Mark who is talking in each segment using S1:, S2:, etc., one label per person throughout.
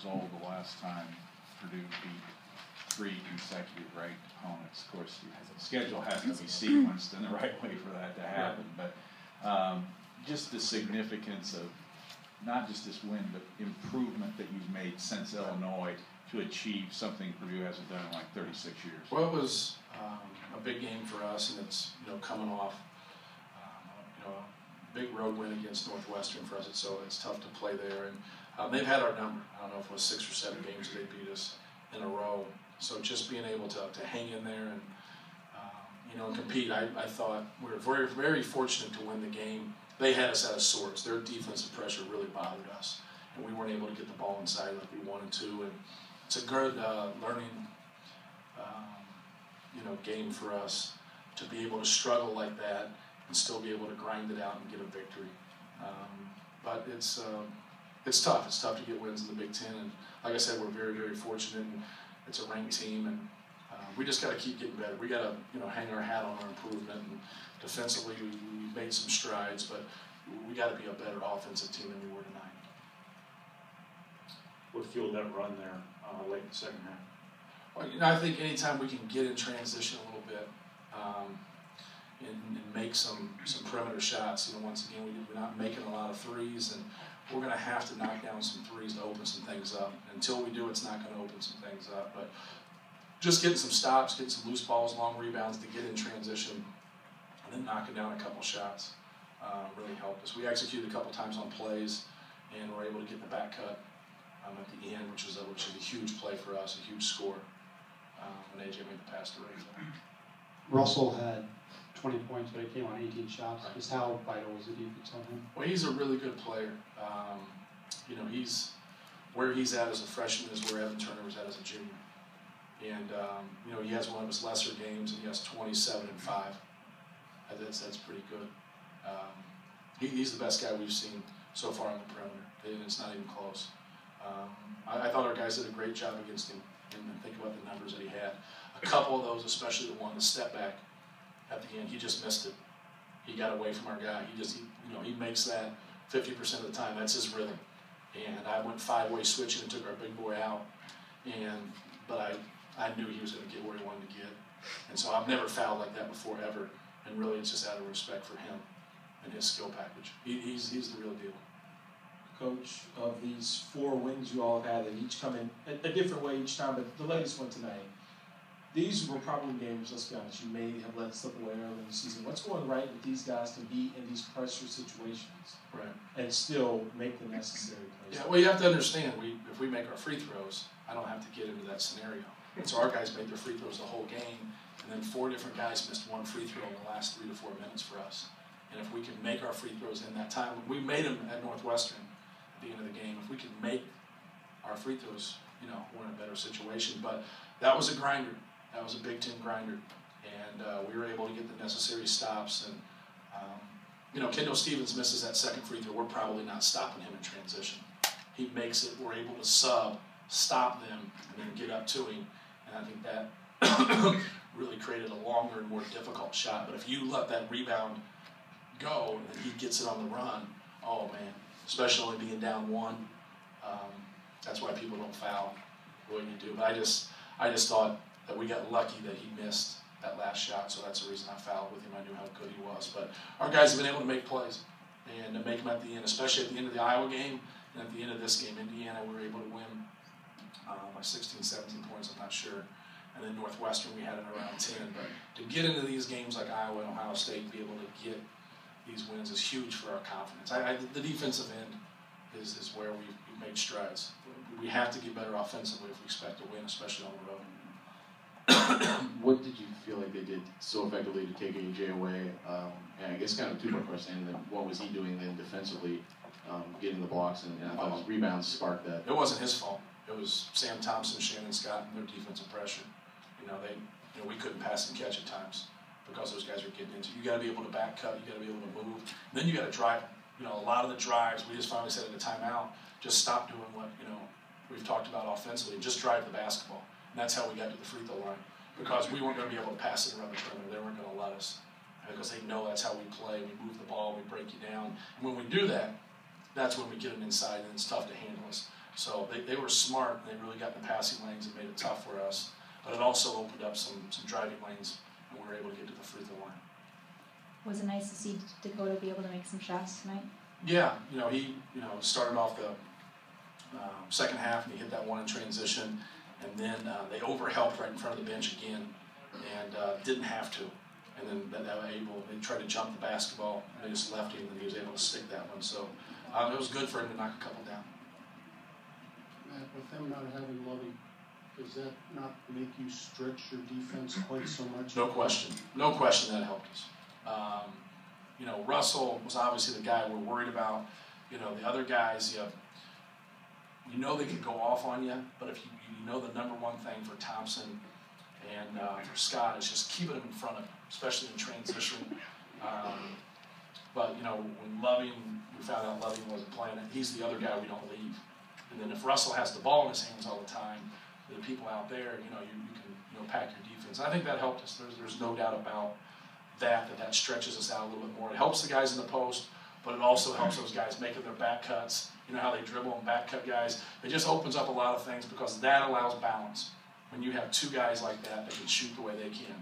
S1: old the last time Purdue beat 3 consecutive ranked opponents. Of course, the schedule has to be sequenced in the right way for that to happen. But just the significance of not just this win, but improvement that you've made since Illinois to achieve something Purdue hasn't done in like 36 years.
S2: Well, it was a big game for us, and it's coming off a big road win against Northwestern for us. So it's tough to play there, and they've had our number. I don't know if it was 6 or 7 games that they beat us in a row. So just being able to hang in there and and compete, I thought we were very, very fortunate to win the game. They had us out of sorts. Their defensive pressure really bothered us, and we weren't able to get the ball inside like we wanted to. And it's a good learning, game for us to be able to struggle like that and still be able to grind it out and get a victory. But it's tough. It's tough to get wins in the Big Ten, and like I said, we're very, very fortunate. And it's a ranked team, and we just got to keep getting better. We got to hang our hat on our improvement. And defensively, we made some strides, but we got to be a better offensive team than we were tonight.
S3: What fueled that run there late in the second half?
S2: Well, I think anytime we can get in transition a little bit and make some perimeter shots. Once again, we're not making a lot of threes, and we're going to have to knock down some threes to open some things up. Until we do, it's not going to open some things up. But just getting some stops, getting some loose balls, long rebounds to get in transition, and then knocking down a couple shots really helped us. We executed a couple times on plays, and were able to get the back cut at the end, which is a huge play for us, a huge score. When AJ made the pass to Ray.
S4: Russell had 20 points, but it came on 18 shots. Right. Just how vital was the defense on him?
S2: Well, he's a really good player. He's where he's at as a freshman is where Evan Turner was at as a junior. And he has one of his lesser games, and he has 27 and 5. That's pretty good. He's the best guy we've seen so far on the perimeter, and it's not even close. I thought our guys did a great job against him, and think about the numbers that he had. A couple of those, especially the one, the step back at the end, he just missed it. He got away from our guy. He makes that 50% of the time. That's his rhythm. And I went 5-way switching and took our big boy out. But I knew he was going to get where he wanted to get. And so I've never fouled like that before ever. And really, it's just out of respect for him and his skill package. He's the real deal.
S5: Coach, of these 4 wins you all have had, they each come in a different way each time, but the latest one tonight, these were probably games, let's be honest, you may have let slip away early in the season. What's going right with these guys to be in these pressure situations,
S2: right,
S5: and still make the necessary plays?
S2: Yeah, well, you have to understand, if we make our free throws, I don't have to get into that scenario. And so our guys made their free throws the whole game, and then 4 different guys missed 1 free throw in the last 3 to 4 minutes for us. And if we can make our free throws in that time, we made them at Northwestern at the end of the game. If we can make our free throws, we're in a better situation. But that was a grinder. That was a Big Ten grinder. And we were able to get the necessary stops. And, Kendall Stevens misses that second free throw. We're probably not stopping him in transition. He makes it. We're able to stop them, and then get up to him. And I think that really created a longer and more difficult shot. But if you let that rebound go and he gets it on the run, oh, man, especially being down 1, that's why people don't foul the way you do. But I just thought that we got lucky that he missed that last shot, so that's the reason I fouled with him. I knew how good he was. But our guys have been able to make plays, and to make them at the end, especially at the end of the Iowa game, and at the end of this game, Indiana, we were able to win by 16, 17 points, I'm not sure. And then Northwestern, we had it around 10. But to get into these games like Iowa and Ohio State and be able to get these wins is huge for our confidence. The defensive end is where we've made strides. We have to get better offensively if we expect to win, especially on the road.
S6: What did you feel like they did so effectively to take AJ away? And I guess kind of a 2-part question. And then what was he doing then defensively, getting the blocks? And I thought his rebounds sparked that.
S2: It wasn't his fault. It was Sam Thompson, Shannon Scott, and their defensive pressure. We couldn't pass and catch at times because those guys were getting into. You got to be able to back cut. You got to be able to move. And then you got to drive. A lot of the drives, we just finally said at the timeout, just stop doing what we've talked about offensively. Just drive the basketball. And that's how we got to the free throw line, because we weren't going to be able to pass it around the perimeter. They weren't going to let us, because they know that's how we play. We move the ball, we break you down. And when we do that, that's when we get them inside, and it's tough to handle us. So they were smart, and they really got in the passing lanes and made it tough for us. But it also opened up some driving lanes, and we were able to get to the free throw line.
S7: Was it nice to see Dakota be able to make some shots tonight?
S2: Yeah, he started off the second half, and he hit that one in transition, and then they overhelped right in front of the bench again, and didn't have to. And then they tried to jump the basketball, and they just left him, and he was able to stick that one. So it was good for him to knock a couple down.
S8: Matt, with them not having Lovey, does that not make you stretch your defense quite so much?
S2: No question. No question that helped us. Russell was obviously the guy we're worried about. The other guys, you know they could go off on you, but if you know the number one thing for Thompson and for Scott is just keeping him in front of him, especially in transition. But when we found out Loving wasn't playing it, he's the other guy we don't leave. And then if Russell has the ball in his hands all the time, the people out there, you can pack your defense. I think that helped us. There's no doubt about that stretches us out a little bit more. It helps the guys in the post, but it also helps those guys making their back cuts. You know how they dribble and back cut guys? It just opens up a lot of things because that allows balance. When you have two guys like that can shoot the way they can,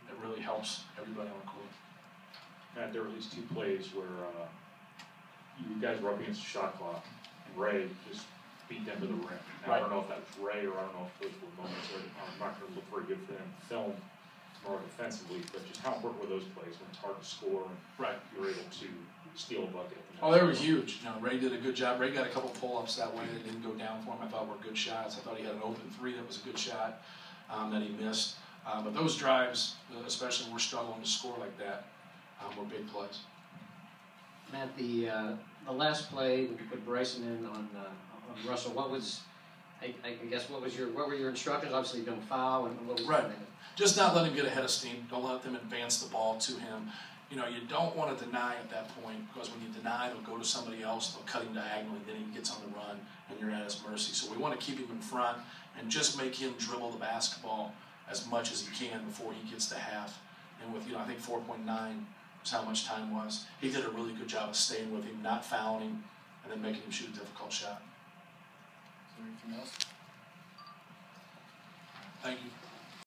S2: it really helps everybody on the court.
S3: Matt, there were these two plays where you guys were up against the shot clock, and Ray just beat them to the rim. Now, I don't know if that was Ray, or I don't know if those were moments where I'm not going to look very good for them to film more defensively, but just how important were those plays when it's hard to score and you were able to steal a bucket?
S2: Oh, they were huge. Ray did a good job. Ray got a couple pull-ups that way that didn't go down for him. I thought were good shots. I thought he had an open three that was a good shot that he missed. But those drives, especially when we're struggling to score like that, were big plays.
S9: Matt, the last play when you put Bryson in on Russell, what was, I guess, what were your instructions? Obviously, don't foul, and what was
S2: right? Just not let him get ahead of steam. Don't let them advance the ball to him. You don't want to deny at that point, because when you deny, they'll go to somebody else, they'll cut him diagonally, then he gets on the run, and you're at his mercy. So we want to keep him in front and just make him dribble the basketball as much as he can before he gets to half. And with, I think 4.9 was how much time was. He did a really good job of staying with him, not fouling him, and then making him shoot a difficult shot.
S8: Is there anything else?
S2: Thank you.